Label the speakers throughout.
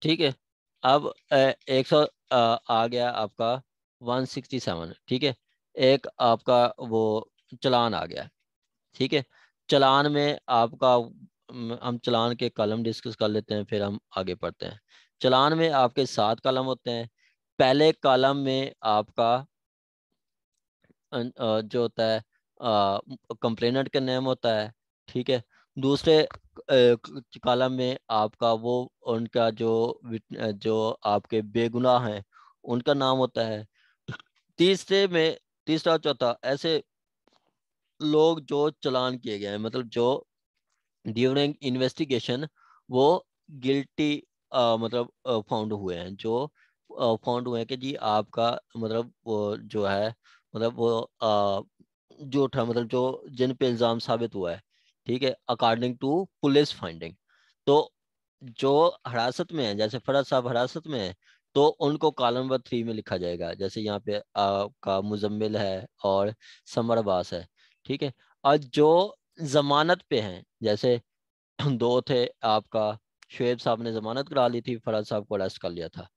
Speaker 1: ठीक है। अब 100 आ गया आपका 167। ठीक है। एक आपका वो चालान आ गया। ठीक है। चालान में आपका हम चालान के कॉलम डिस्कस कर लेते हैं, फिर हम आगे पढ़ते हैं। चालान में आपके 7 कॉलम होते हैं। पहले कॉलम में आपका जो होता है कंप्लेनेंट का नेम होता है। ठीक है। दूसरे कॉलम में आपका वो उनका जो आपके बेगुनाह हैं उनका नाम होता है। तीसरे में तीसरा और चौथा ऐसे लोग जो चालान किए गए हैं, मतलब जो ड्यूरिंग इन्वेस्टिगेशन वो गिल्टी मतलब फाउंड हुए हैं, जो फाउंड हुए हैं कि जी आपका मतलब वो जो है मतलब वो जो था मतलब जो जिन पे इल्ज़ाम साबित हुआ है। ठीक है। According to police finding. तो जो हिरासत में है, जैसे फरहत साहब हिरासत में है, तो उनको कॉलम नंबर 3 में लिखा जाएगा। जैसे यहाँ पे आपका मुजम्मिल है और समर अब्बास है। ठीक है। और जो जमानत पे हैं, जैसे दो थे आपका, शुएब साहब ने जमानत करा ली थी, फरहत साहब को अरेस्ट कर लिया था,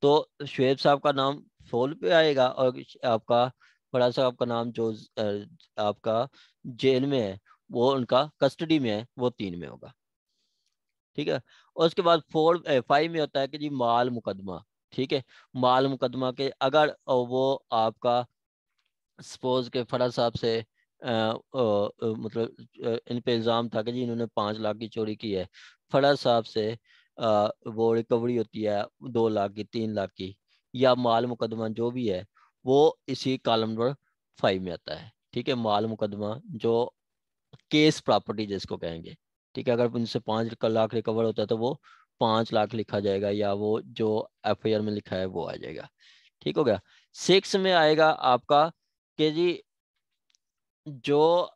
Speaker 1: तो शुएब साहब का नाम फोल पे आएगा, और आपका फरहत साहब का नाम जो आपका जेल में है, वो उनका कस्टडी में है, वो 3 में होगा। ठीक है। और उसके बाद 5 में होता है कि जी माल मुकदमा। ठीक है। माल मुकदमा के अगर वो आपका सपोज के फरहत साहब से मतलब इन पे इल्ज़ाम था कि जी इन्होंने 5 लाख की चोरी की है। फरहत साहब से वो रिकवरी होती है 2 लाख की, 3 लाख की, या माल मुकदमा जो भी है, वो इसी कॉलम नंबर 5 में आता है। ठीक है। माल मुकदमा जो केस प्रॉपर्टी जिसको कहेंगे। ठीक है। अगर उनसे 5 लाख रिकवर होता है तो वो 5 लाख लिखा जाएगा, या वो जो एफआईआर में लिखा है वो आ जाएगा। ठीक हो गया। 6 में आएगा आपका कि जी जो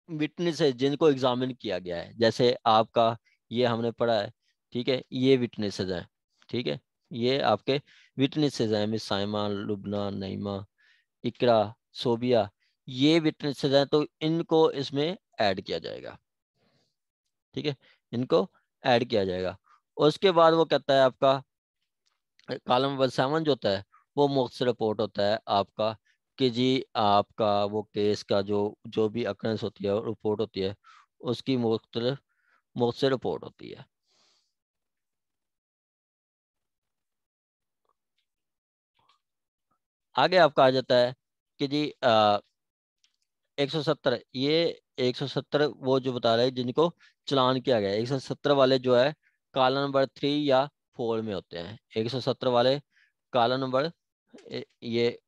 Speaker 1: विटनेस है जिनको एग्जामिन किया गया है, जैसे आपका ये हमने पढ़ा है। ठीक है। ये विटनेसेस हैं। ठीक है। ये आपके विटनेसेस हैं, मिस साइमा, लुबना, नईमा, इकरा, सोबिया। ये विटनेसेस हैं, तो इनको इसमें ऐड किया जाएगा। ठीक है। इनको ऐड किया जाएगा। उसके बाद वो कहता है आपका कॉलम नंबर 7 जो होता है वो मुख्तसर रिपोर्ट होता है आपका, कि जी आपका वो केस का जो जो भी अकरेंस होती है रिपोर्ट होती है, उसकी मुख्तसर रिपोर्ट होती है। आगे आपका आ जाता है कि जी 170। ये 170 वो जो बता रहे हैं जिनको चलान किया गया है, 170 वाले जो है कॉलम नंबर 3 या 4 में होते हैं। 170 वाले कॉलम नंबर ये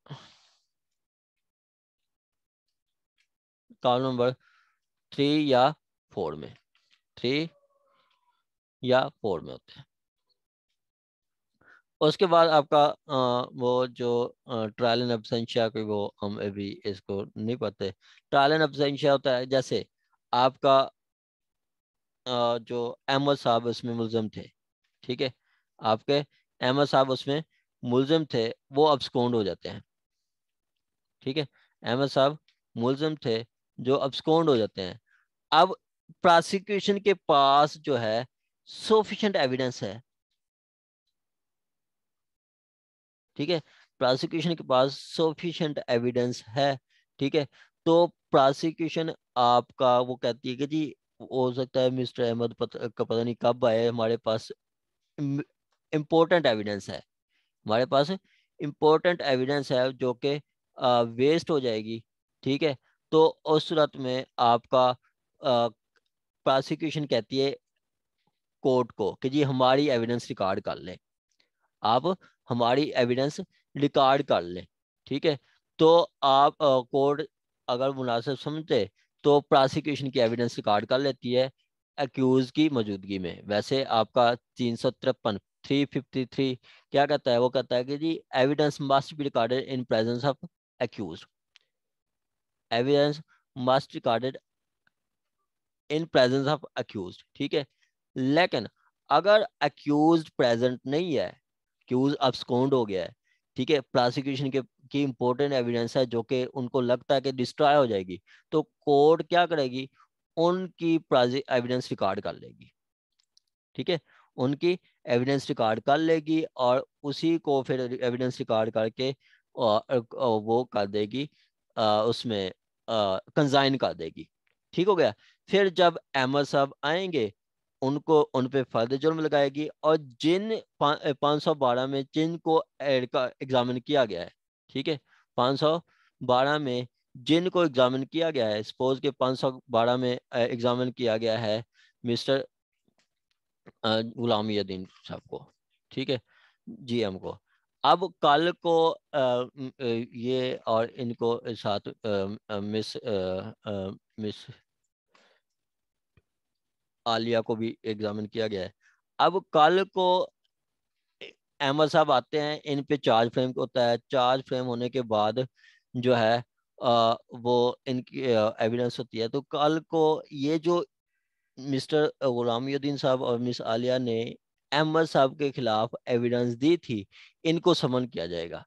Speaker 1: कॉलम नंबर 3 या 4 में, 3 या 4 में होते हैं। उसके बाद आपका वो जो ट्रायल एंड एब्सेंशिया की, वो हम अभी इसको नहीं पढ़ते। ट्रायल एंड एब्सेंशिया होता है जैसे आपका जो अहमद साहब उसमें मुलजिम थे। ठीक है। आपके अहमद साहब उसमें मुलजिम थे, वो अब्सकॉन्ड हो जाते हैं। ठीक है। अहमद साहब मुलजिम थे जो अब्सकॉन्ड हो जाते हैं। अब प्रोसिक्यूशन के पास जो है सफिशिएंट एविडेंस है। ठीक है। प्रोसिक्यूशन के पास सफिशिएंट एविडेंस है। ठीक है। तो प्रोसिक्यूशन आपका वो कहती है कि जी हो सकता है मिस्टर अहमद का पता नहीं कब आए, हमारे पास इम्पोर्टेंट एविडेंस है, हमारे पास इम्पोर्टेंट एविडेंस है जो कि वेस्ट हो जाएगी। ठीक है। तो उस सूरत में आपका प्रोसिक्यूशन कहती है कोर्ट को कि जी हमारी एविडेंस रिकॉर्ड कर लें, आप हमारी एविडेंस रिकॉर्ड कर लें। ठीक है। तो आप कोर्ट अगर मुनासिब समझते तो प्रोसिक्यूशन की एविडेंस रिकॉर्ड कर लेती है अक्यूज की मौजूदगी में। वैसे आपका 353 353 क्या कहता है, वो कहता है कि जी evidence must be recorded in presence of accused, evidence must recorded in presence of accused. ठीक है। लेकिन अगर अक्यूज प्रेजेंट नहीं है, अक्यूज अब्सकॉन्ड हो गया है, ठीक है, प्रोसिक्यूशन के की इंपॉर्टेंट एविडेंस है जो कि उनको लगता है कि डिस्ट्रॉय हो जाएगी, तो कोर्ट क्या करेगी, उनकी एविडेंस रिकॉर्ड कर लेगी। ठीक है। उनकी एविडेंस रिकॉर्ड कर लेगी और उसी को फिर एविडेंस रिकॉर्ड करके वो कर देगी, उसमें कंजाइन कर देगी। ठीक हो गया। फिर जब अहमद साहब आएंगे उनको उन पे फर्द जुर्म लगाएगी, और जिन 512 में जिनको एग्जामिन किया गया है, ठीक है, 512 में जिनको एग्जामिन किया गया है, सपोज के 512 में एग्जामिन किया गया है मिस्टर गुलाम साहब को, ठीक है, जीएम को। अब कल को ये और इनको साथ मिस आलिया को भी एग्जामिन किया गया है। अब कल को अहमद साहब आते हैं, इन पे चार्ज फ्रेम होता है। चार्ज फ्रेम होने के बाद जो है वो इनकी एविडेंस होती है। तो कल को ये जो मिस्टर गुलामुद्दीन साहब और मिस आलिया ने अहमद साहब के खिलाफ एविडेंस दी थी, इनको समन किया जाएगा।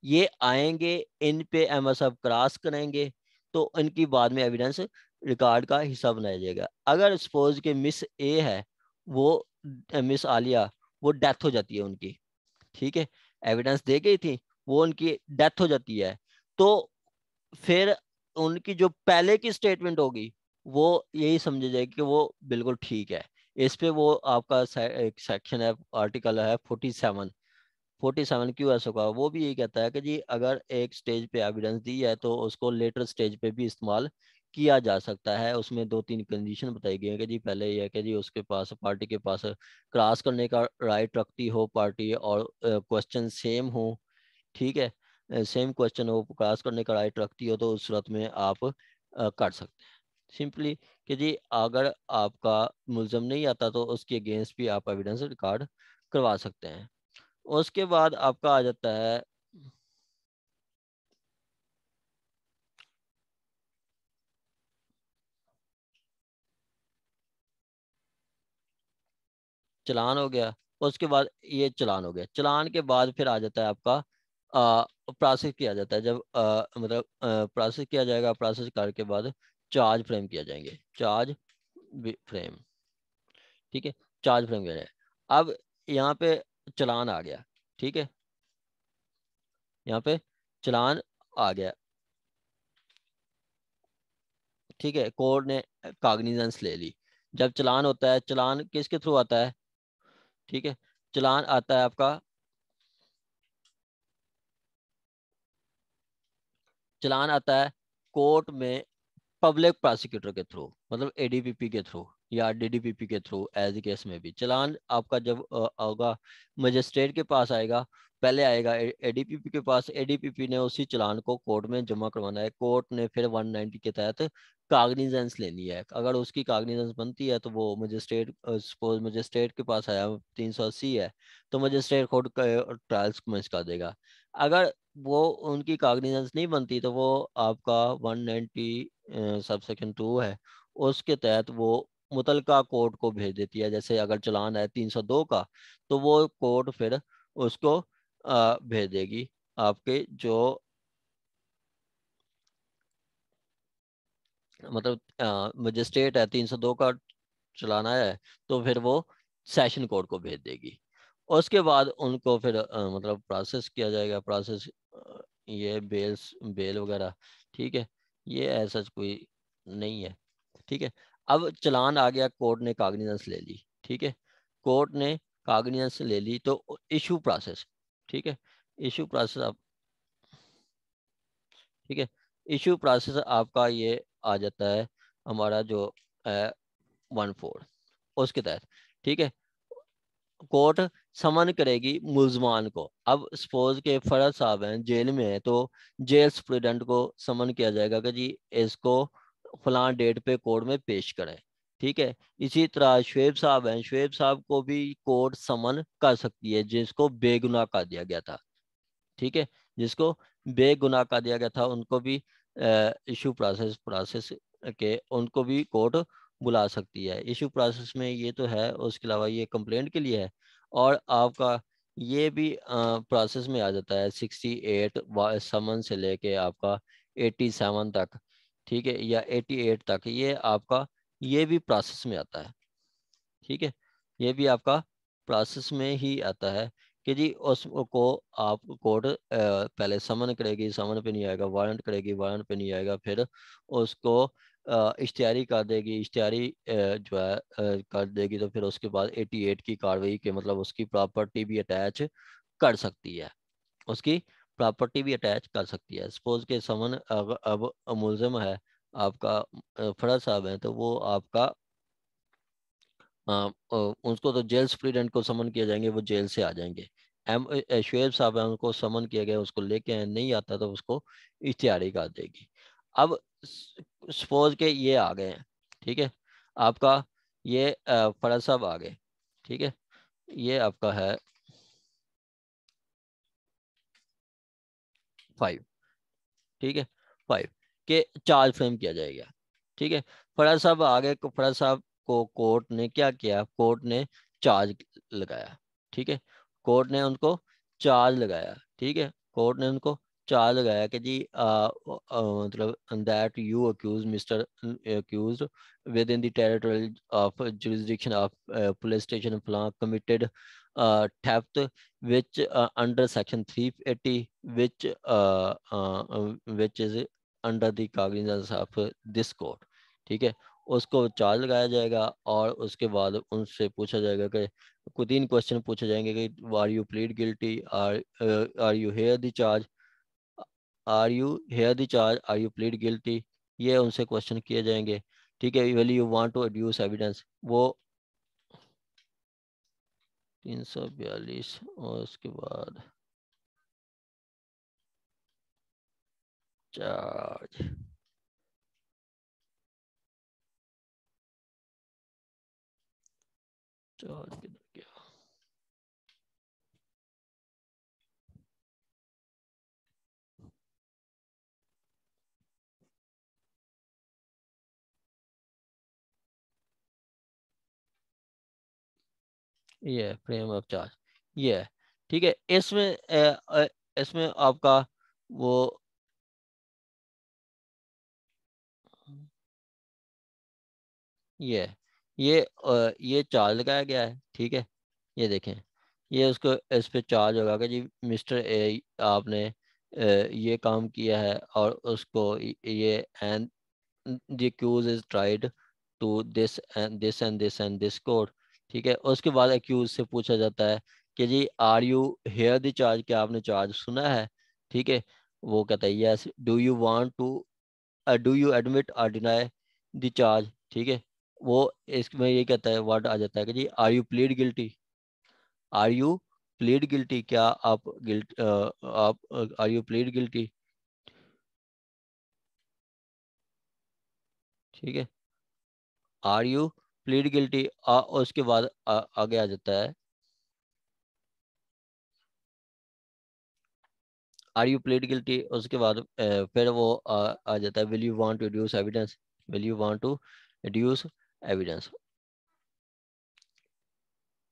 Speaker 1: ये आएंगे, इन पे अहमद साहब क्रॉस करेंगे, तो इनकी बाद में एविडेंस रिकॉर्ड का हिस्सा बनाया जाएगा। अगर सपोज के मिस ए है, वो मिस आलिया, वो डेथ हो जाती है उनकी, ठीक है, एविडेंस दे गई थी, वो उनकी डेथ हो जाती है, तो फिर उनकी जो पहले की स्टेटमेंट होगी वो यही समझा जाएगी कि वो बिल्कुल ठीक है। इस पे वो आपका एक सेक्शन है, आर्टिकल है 47। 47 क्यों ऐसा होगा, वो भी यही कहता है कि जी अगर एक स्टेज पे एविडेंस दी है तो उसको लेटर स्टेज पे भी इस्तेमाल किया जा सकता है। उसमें दो तीन कंडीशन बताई गई है कि जी पहले ये है कि जी उसके पास, पार्टी के पास क्रॉस करने का राइट रखती हो पार्टी, और क्वेश्चन सेम हो, ठीक है, सेम क्वेश्चन हो, पास करने का राइट रखती हो, तो उस सूरत में आप कर सकते हैं सिंपली कि जी अगर आपका मुलजम नहीं आता तो उसके अगेंस्ट भी आप एविडेंस रिकॉर्ड करवा सकते हैं। उसके बाद आपका आ जाता है चलान हो गया। उसके बाद ये चलान हो गया। चलान के बाद फिर आ जाता है आपका प्रोसेस किया जाता है। जब मतलब प्रोसेस किया जाएगा, प्रोसेस करके बाद चार्ज फ्रेम किया जाएंगे, चार्ज फ्रेम, ठीक है, चार्ज फ्रेम किया जाए। अब यहाँ पे चलान आ गया, ठीक है, यहाँ पे चलान आ गया, ठीक है, कोर्ट ने कॉग्निजेंस ले ली। जब चलान होता है, चलान किसके थ्रू आता है, ठीक है, चलान आता है आपका, चलान आता है कोर्ट में पब्लिक प्रोसिक्यूटर के थ्रू, मतलब एडीपीपी के थ्रू या डीडीपीपी के थ्रू। एज ए केस में भी चलान आपका जब होगा मजिस्ट्रेट के पास आएगा, पहले आएगा एडीपीपी के पास। एडीपीपी ने उसी चलान को कोर्ट में जमा करवाना है। कोर्ट ने फिर 190 के तहत कागनिजेंस लेनी है। अगर उसकी कागनिजेंस बनती है तो वो मजिस्ट्रेट, सपोज मजिस्ट्रेट के पास आया 380 है, तो मजिस्ट्रेट कोर्ट ट्रायल्स कमेंस कर देगा। अगर वो उनकी कॉग्निजेंस नहीं बनती तो वो आपका 190 सब सेक्शन 2 है, उसके तहत वो मुतलका कोर्ट को भेज देती है। जैसे अगर चलान है 302 का, तो वो कोर्ट फिर उसको भेज देगी आपके जो, मतलब मजिस्ट्रेट है 302 का चलाना है, तो फिर वो सेशन कोर्ट को भेज देगी। उसके बाद उनको फिर मतलब प्रोसेस किया जाएगा। प्रोसेस ये बेल वगैरह, ठीक है, ये ऐसा कोई नहीं है, ठीक है। अब चलान आ गया, कोर्ट ने कॉग्निजेंस ले ली, ठीक है, कोर्ट ने कॉग्निजेंस ले ली, तो इशू प्रोसेस, ठीक है, इशू प्रोसेस आप, ठीक है, इशू प्रोसेस आपका ये आ जाता है हमारा जो 1/4 उसके तहत, ठीक है। कोर्ट समन करेगी मुल्जमान को। अब सपोज के फरज साहब हैं जेल में है, तो जेल सुप्रीडेंट को समन किया जाएगा कि जी इसको फलां डेट पे कोर्ट में पेश करें, ठीक है। इसी तरह शुएब साहब हैं, शुएब साहब को भी कोर्ट समन कर सकती है, जिसको बेगुनाह कर दिया गया था, ठीक है, जिसको बेगुनाह कर दिया गया था उनको भी इशू प्रोसेस के उनको भी कोर्ट बुला सकती है। इशू प्रोसेस में ये तो है, उसके अलावा ये कंप्लेंट के लिए है। और आपका ये भी प्रोसेस में आ जाता है 68 समन से लेके आपका 87 तक, ठीक है, या 88 तक, ये आपका ये भी प्रोसेस में आता है, ठीक है, ये भी आपका प्रोसेस में ही आता है कि जी उसको आप कोर्ट पहले समन करेगी, समन पे नहीं आएगा, वारंट करेगी, वारंट पे नहीं आएगा, फिर उसको इश्तिहारी कर देगी, इश्तिहारी जो है कर देगी, तो फिर उसके बाद 88 की कार्रवाई के मतलब उसकी प्रॉपर्टी भी अटैच कर सकती है, उसकी प्रॉपर्टी भी अटैच कर सकती है। सपोज के समन अब मुलजिम है आपका, फरज साहब है, तो वो आपका उसको तो जेल सुप्रीडेंट को समन किया जाएंगे, वो जेल से आ जाएंगे। शुएब साहब है, उनको समन किया गया, उसको लेके आए, नहीं आता तो उसको इश्तिहारी कर देगी। अब सपोज के ये आ गए हैं, ठीक है, आपका ये फरज साहब आ गए, ठीक है, ये आपका है 5, ठीक है, 5 के चार्ज फ्रेम किया जाएगा, ठीक है। फरज साहब आगे को, फरज साहब को कोर्ट ने क्या किया, कोर्ट ने चार्ज लगाया, ठीक है, कोर्ट ने उनको चार्ज लगाया, ठीक है, कोर्ट ने उनको चार्ज लगाया कि जी मतलब that you accused mister accused within the territorial of jurisdiction of police station फलां committed theft which under section 380 which is under the cognizance of this court, ठीक है। उसको चार्ज लगाया जाएगा और उसके बाद उनसे पूछा जाएगा कि कुछ 3 क्वेश्चन पूछे जाएंगे कि are you plead guilty, are you hear the charge, are you hear the charge, are you plead guilty, ये उनसे क्वेश्चन किए जाएंगे, ठीक है। Will you want to adduce evidence, वो 342 और उसके बाद चार्ज, चार्ज किधर गया, ये फ्रेम ऑफ चार्ज, ये है, ठीक है। इसमें इसमें आपका वो ये है, ये चार्ज लगाया गया है, ठीक है। ये देखें, ये उसको इस पे चार्ज होगा कि जी मिस्टर ए आपने ये काम किया है और उसको ये and the accused is tried to this and this and this and this court, ठीक है। उसके बाद accused से पूछा जाता है कि जी are you hear the charge, क्या आपने चार्ज सुना है, ठीक है। वो कहता है yes, do you want to, do you admit और डिनाई द चार्ज, ठीक है। वो इसमें ये कहता है, वर्ड आ जाता है कि जी are you plead guilty, are you plead guilty, क्या आप गिल्ट आप आर यू प्लीड गिल्टी, ठीक है, आर यू प्लीड गिल्टी, उसके बाद आगे आ जाता है आर यू प्लीड गिल्टी, उसके बाद फिर वो आ जाता है will you want to reduce evidence, will you want to reduce evidence,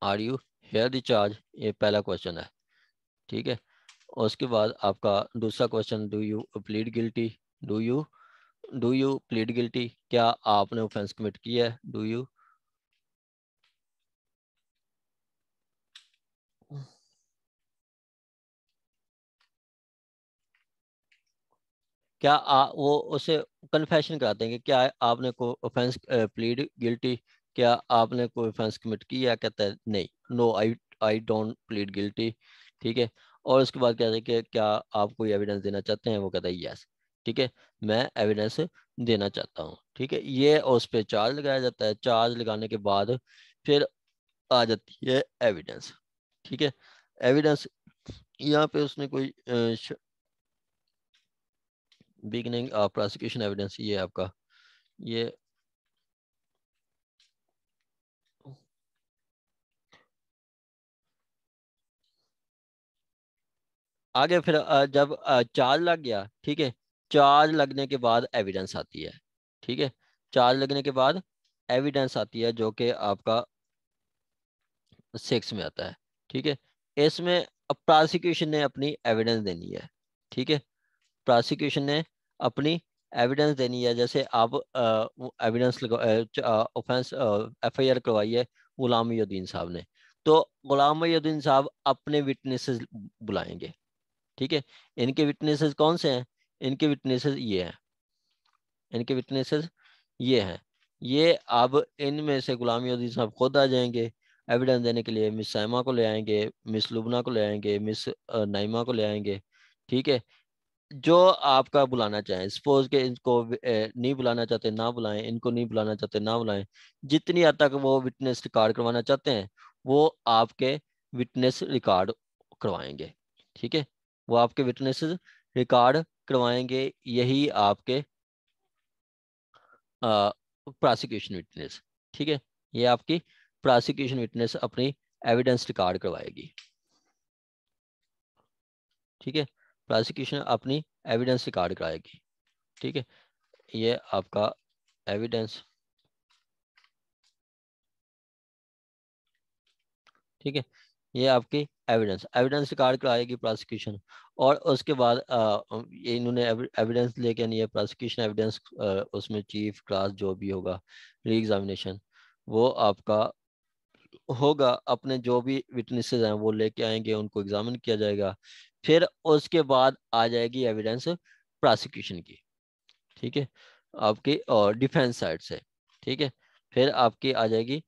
Speaker 1: are you hear the charge, ये पहला क्वेश्चन है, ठीक है। उसके बाद आपका दूसरा question, do you plead guilty, do you do you plead guilty, क्या आपने ऑफेंस कमिट किया है, डू यू, क्या वो उसे कन्फेशन कराते हैं कि क्या आपने कोई ऑफेंस प्लीड गिल्टी, क्या आपने कोई ऑफेंस कमिट किया, कहता है नहीं, no I I don't plead guilty, ठीक है। और उसके बाद कहते हैं कि क्या आप कोई एविडेंस देना चाहते हैं, वो कहता है यस, ठीक है, मैं एविडेंस देना चाहता हूँ, ठीक है। ये उस पर चार्ज लगाया जाता है, चार्ज लगाने के बाद फिर आ जाती है एविडेंस, ठीक है। एविडेंस यहाँ पे उसने कोई बिगनिंग ऑफ प्रोसिक्यूशन एविडेंस, ये आपका ये आगे फिर जब चार्ज लग गया, ठीक है, चार्ज लगने के बाद एविडेंस आती है, ठीक है, चार्ज लगने के बाद एविडेंस आती है जो कि आपका 6 में आता है, ठीक है। इसमें अब प्रोसिक्यूशन ने अपनी एविडेंस देनी है, ठीक है, प्रोसिक्यूशन ने अपनी एविडेंस देनी है। जैसे आप एविडेंस ऑफेंस एफआईआर करवाई है गुलाम मोहद्दीन साहब ने, तो गुलाम मोहिउद्दीन साहब अपने विटनेसेस बुलाएंगे। ठीक है, इनके विटनेसेस कौन से हैं? इनके विटनेसेस ये हैं, इनके विटनेसेस ये हैं। ये अब इनमें से गुलाम मोहिउद्दीन साहब खुद आ जाएंगे एविडेंस देने के लिए, मिस साइमा को ले आएंगे, मिस लुबना को ले आएंगे, मिस नाइमा को ले आएंगे। ठीक है, जो आपका बुलाना चाहें, सपोज के इनको नहीं बुलाना चाहते ना बुलाएं, इनको नहीं बुलाना चाहते ना बुलाएं, जितनी हद तक वो विटनेस रिकॉर्ड करवाना चाहते हैं वो आपके विटनेस रिकॉर्ड करवाएंगे। ठीक है, वो आपके विटनेस रिकॉर्ड करवाएंगे, यही आपके प्रोसिक्यूशन विटनेस। ठीक है, ये आपकी प्रोसिक्यूशन विटनेस अपनी एविडेंस रिकॉर्ड करवाएगी। ठीक है, प्रोसिक्यूशन अपनी एविडेंस रिकॉर्ड कराएगी। ठीक है, ये आपका एविडेंस। ठीक है, ये आपकी एविडेंस एविडेंस रिकॉर्ड कराएगी प्रोसिक्यूशन। और उसके बाद ये इन्होंने एविडेंस लेके नहीं है, प्रोसिक्यूशन एविडेंस उसमें चीफ क्लास जो भी होगा री एग्जामिनेशन वो आपका होगा, अपने जो भी विटनेसेस हैं वो लेके आएंगे, उनको एग्जामिन किया जाएगा। फिर उसके बाद आ जाएगी एविडेंस प्रोसिक्यूशन की। ठीक है, आपकी और डिफेंस साइड से। ठीक है, फिर आपकी आ जाएगी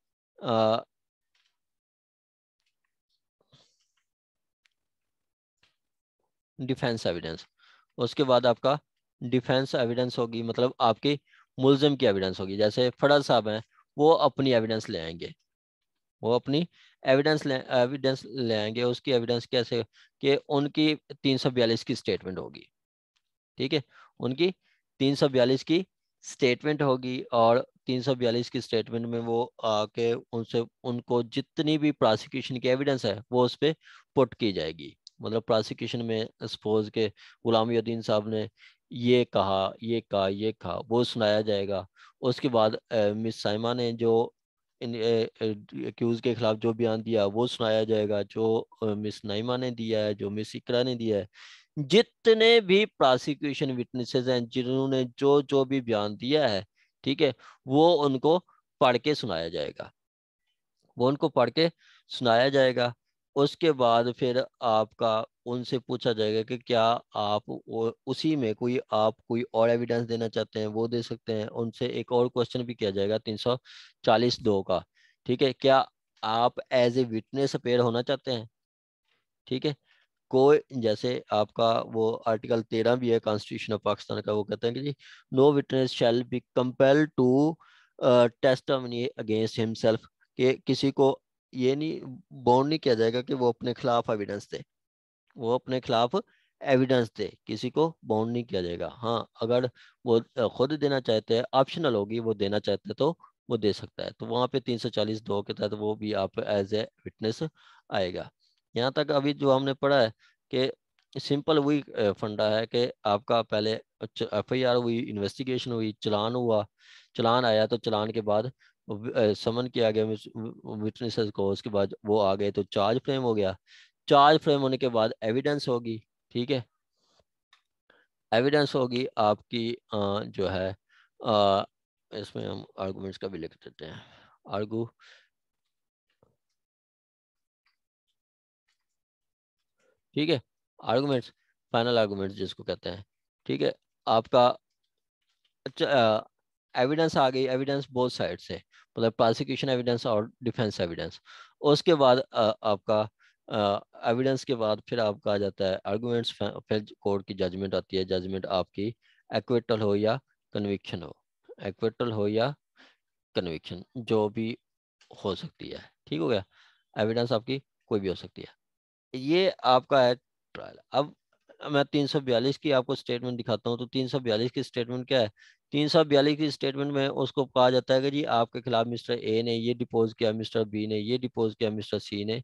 Speaker 1: डिफेंस एविडेंस। उसके बाद आपका डिफेंस एविडेंस होगी, मतलब आपकी मुलजिम की एविडेंस होगी। जैसे फड़ल साहब हैं, वो अपनी एविडेंस ले आएंगे, वो अपनी एविडेंस ले आएंगे। उसकी एविडेंस कैसे? कि उनकी 342 की स्टेटमेंट होगी। ठीक है, उनकी 342 की स्टेटमेंट होगी, और 342 की स्टेटमेंट में वो आके उनसे उनको जितनी भी प्रोसिक्यूशन की एविडेंस है वो उस पर पुट की जाएगी। मतलब प्रोसिक्यूशन में सपोज के गुलाम मोहिउद्दीन साहब ने ये कहा, ये कहा, ये कहा, वो सुनाया जाएगा। उसके बाद मिस साइमा ने जो इन एक्यूज के खिलाफ जो बयान दिया वो सुनाया जाएगा, जो मिस नाइमा ने दिया है, जो मिस इकरा ने दिया है। जितने भी प्रोसिक्यूशन विटनेसेस हैं, जिन्होंने जो जो भी बयान दिया है, ठीक है, वो उनको पढ़ के सुनाया जाएगा, वो उनको पढ़ के सुनाया जाएगा। उसके बाद फिर आपका उनसे पूछा जाएगा कि क्या आप उसी में कोई आप कोई और एविडेंस देना चाहते हैं, वो दे सकते हैं। उनसे एक और क्वेश्चन भी किया जाएगा 340(2) का। ठीक है, क्या आप एज ए विटनेस अपेयर होना चाहते हैं? ठीक है, कोई जैसे आपका वो आर्टिकल 13 भी है कॉन्स्टिट्यूशन ऑफ पाकिस्तान का, वो कहते हैं कि जी no witness shall be compelled to testimony against himself, कि किसी को ये नहीं बाउंड नहीं किया जाएगा कि वो अपने खिलाफ एविडेंस दे, वो अपने खिलाफ एविडेंस दे, किसी को बाउंड नहीं किया जाएगा। हाँ, अगर वो खुद देना चाहते हैं, ऑप्शनल होगी, वो देना चाहते हैं तो वो दे सकता है, तो वहाँ पे 340(2) के तहत वो भी आप एज ए विटनेस आएगा। यहाँ तक अभी जो हमने पढ़ा है कि सिंपल वही फंडा है कि आपका पहले FIR हुई, इन्वेस्टिगेशन हुई, चलान हुआ, चलान आया तो चलान के बाद समन किया गया विटनेसेस को, उसके बाद वो आ गए तो चार्ज फ्रेम हो गया, चार्ज फ्रेम होने के बाद एविडेंस होगी। ठीक है, एविडेंस होगी आपकी जो है इसमें हम आर्गुमेंट्स का भी लिख देते हैं, आर्गू। ठीक है, आर्गुमेंट्स, फाइनल आर्गुमेंट्स जिसको कहते हैं। ठीक है, आपका एविडेंस आ गई, एविडेंस बोथ साइड से, मतलब प्रोसिक्यूशन एविडेंस और डिफेंस एविडेंस। उसके बाद आपका एविडेंस के बाद फिर आपका आ जाता है आर्गुमेंट्स, फिर कोर्ट की जजमेंट आती है। जजमेंट आपकी एक्विटल हो या कन्विक्शन हो, एक्विटल हो या कन्विक्शन जो भी हो सकती है। ठीक हो गया, एविडेंस आपकी कोई भी हो सकती है। ये आपका है ट्रायल। अब मैं 342 की आपको स्टेटमेंट दिखाता हूँ। तो 342 की स्टेटमेंट क्या है? 342 की स्टेटमेंट में उसको कहा जाता है कि जी आपके खिलाफ मिस्टर ए ने ये डिपोज किया, मिस्टर बी ने ये डिपोज किया, मिस्टर सी ने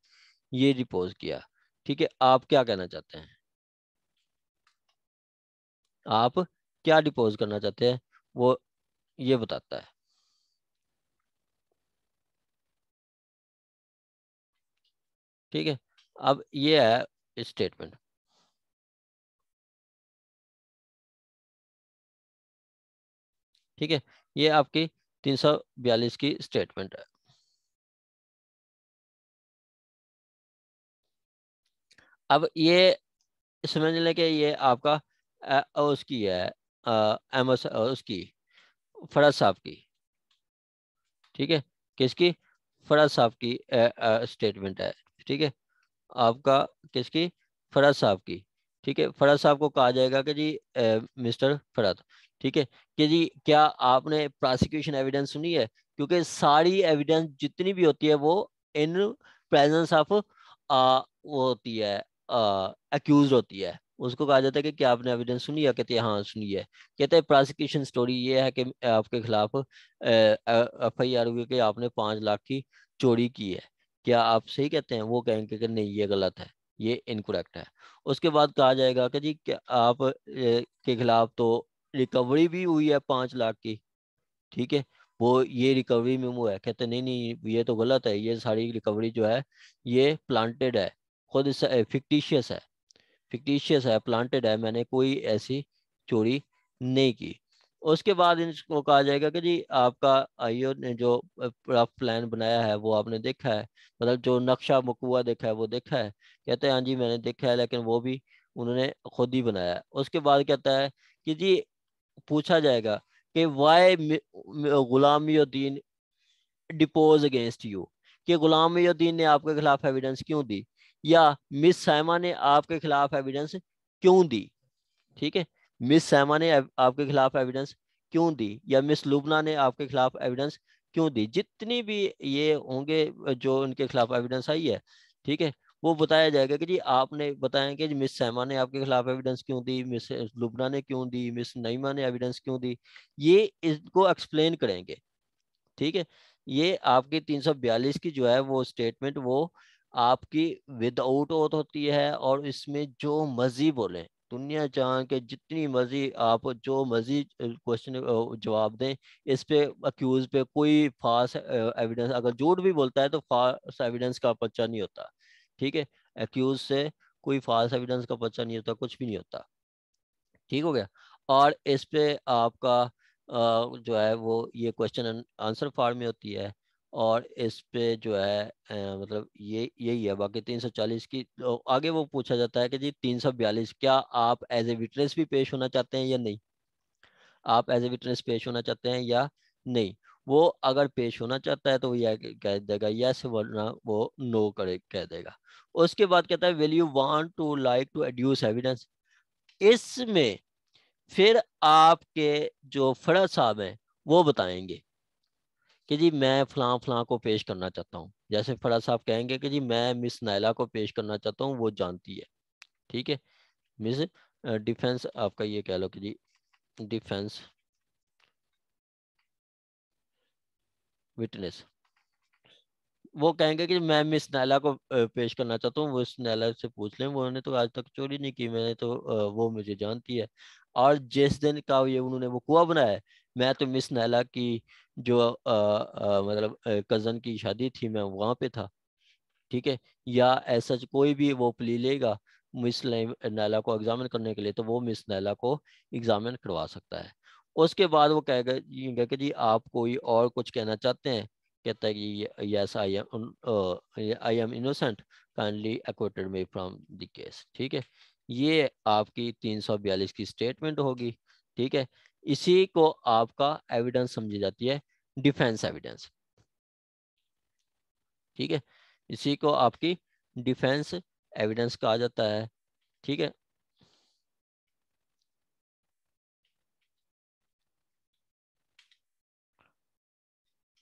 Speaker 1: ये डिपोज किया। ठीक है, आप क्या कहना चाहते हैं? आप क्या डिपोज करना चाहते हैं वो ये बताता है। ठीक है, अब ये है स्टेटमेंट। ठीक है, ये आपकी 342 की स्टेटमेंट है। अब ये समझ लें कि ये आपका उसकी है, एमएस उसकी, फराज साहब की, ठीक है, किसकी, फराज साहब की स्टेटमेंट है, ठीक है, आपका किसकी, फराज साहब की, ठीक है। फराज साहब को कहा जाएगा कि जी मिस्टर फराज, ठीक है, कि जी क्या आपने प्रोसिक्यूशन एविडेंस सुनी है, क्योंकि सारी एविडेंस जितनी भी होती है वो इन प्रेजेंस ऑफ वो होती है, अक्यूज होती है। उसको कहा जाता है कि क्या आपने एविडेंस सुनी है, कहते हैं हाँ सुनी है। कहते हैं प्रोसिक्यूशन स्टोरी ये है कि आपके खिलाफ FIR हुई कि आपने 5 लाख की चोरी की है, क्या आप सही कहते हैं, वो कहेंगे कि नहीं ये गलत है, ये इनकरेक्ट है। उसके बाद कहा जाएगा कि जी क्या आप के खिलाफ तो रिकवरी भी हुई है 5 लाख की, ठीक है, वो ये रिकवरी में वो है, कहते नहीं नहीं ये तो गलत है, ये सारी रिकवरी जो है ये प्लांटेड है, खुद फिक्टिशियस है, फिक्टिशियस है, प्लांटेड है, मैंने कोई ऐसी चोरी नहीं की। उसके बाद इनको कहा जाएगा कि जी आपका आईओ ने जो रफ प्लान बनाया है वो आपने देखा है, मतलब जो नक्शा मकुआ देखा है वो देखा है, कहते हैं हाँ जी मैंने देखा है, लेकिन वो भी उन्होंने खुद ही बनाया है। उसके बाद कहता है कि जी पूछा जाएगा कि why Gulamuddin depose against you, कि गुलामुद्दीन ने आपके खिलाफ एविडेंस क्यों दी, या मिस साइमा ने आपके खिलाफ एविडेंस क्यों दी, ठीक है, मिस सैमा ने आपके खिलाफ एविडेंस क्यों दी, या मिस लुबना ने आपके खिलाफ एविडेंस क्यों दी, जितनी भी ये होंगे जो उनके खिलाफ एविडेंस आई है, ठीक है, वो बताया जाएगा कि जी आपने बताया कि जी मिस सैमा ने आपके खिलाफ एविडेंस क्यों दी, मिस लुबना ने क्यों दी, मिस नईमा ने एविडेंस क्यों दी, ये इसको एक्सप्लेन करेंगे, ठीक है। ये आपकी 342 की जो है वो स्टेटमेंट वो आपकी विदाउट ओथ होती है, और इसमें जो मर्जी बोले दुनिया जहाँ के जितनी मर्जी आप जो मर्जी क्वेश्चन जवाब दें, इस पे अक्यूज पे कोई फाल्स एविडेंस, अगर झूठ भी बोलता है तो फाल्स एविडेंस का पर्चा नहीं होता, ठीक है, अक्यूज से कोई फाल्स एविडेंस का पर्चा नहीं होता, कुछ भी नहीं होता, ठीक हो गया। और इस पे आपका जो है वो ये क्वेश्चन आंसर फॉर्म में होती है, और इस पे जो है मतलब ये यही है। बाकी 340 की तो आगे वो पूछा जाता है कि जी 342 क्या आप एज ए विटनेस भी पेश होना चाहते हैं या नहीं, आप एज ए विटनेस पेश होना चाहते हैं या नहीं। वो अगर पेश होना चाहता है तो वो यह कह देगा यस, वरना वो नो करे कह देगा। उसके बाद कहता है will you want to like to adduce evidence, इसमें फिर आपके जो फरज साहब हैं वो बताएंगे कि जी मैं फलां फलां को पेश करना चाहता हूँ, जैसे फरज साहब कहेंगे कि जी मैं मिस नायला को पेश करना चाहता हूँ, वो जानती है, ठीक है, मिस डिफेंस आपका ये कह लो कि जी डिफेंस विटनेस, वो कहेंगे कि मैं मिस नैला को पेश करना चाहता हूँ, वो इस नैला से पूछ लें, वो उन्होंने तो आज तक चोरी नहीं की, मैंने तो वो मुझे जानती है, और जिस दिन का ये उन्होंने वो कुआं बनाया है, मैं तो मिस नैला की जो मतलब कजन की शादी थी मैं वहां पे था, ठीक है, या ऐसा कोई भी वो प्ली लेगा मिस नैला को एग्जामिन करने के लिए, तो वो मिस नैला को एग्जामिन करवा सकता है। उसके बाद वो कहेगा ये कि जी आप कोई और कुछ कहना चाहते हैं, कहता है कि yes I am innocent, kindly acquitted me from the case, ठीक है। ये आपकी 342 की स्टेटमेंट होगी, ठीक है। इसी को आपका एविडेंस समझी जाती है, डिफेंस एविडेंस, ठीक है, इसी को आपकी डिफेंस एविडेंस कहा जाता है, ठीक है।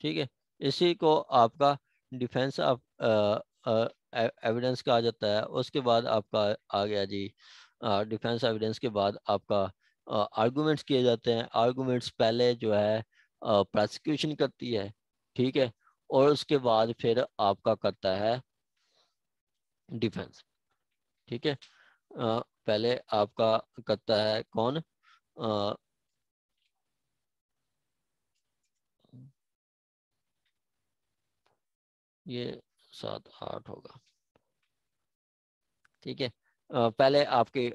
Speaker 1: ठीक है, इसी को आपका डिफेंस ऑफ एविडेंस कहा जाता है। उसके बाद आपका आ गया जी डिफेंस एविडेंस के बाद आपका आर्गुमेंट्स किए जाते हैं। आर्गुमेंट्स पहले जो है प्रोसिक्यूशन करती है, ठीक है, और उसके बाद फिर आपका करता है डिफेंस, ठीक है। पहले आपका करता है कौन, अ, ये 7 8 होगा, ठीक है। पहले आपके